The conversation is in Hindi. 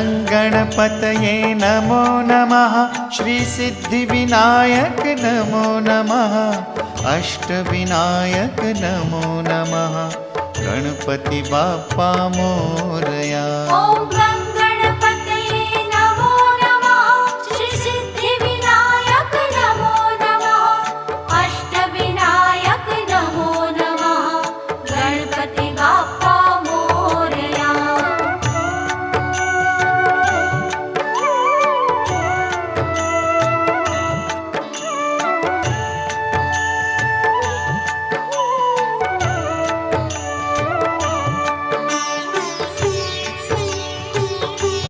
गणपतये नमो नमः। श्री सिद्धिविनायक नमो नमः। अष्टविनायक नमो नमः। गणपति बाप्पा मोरया।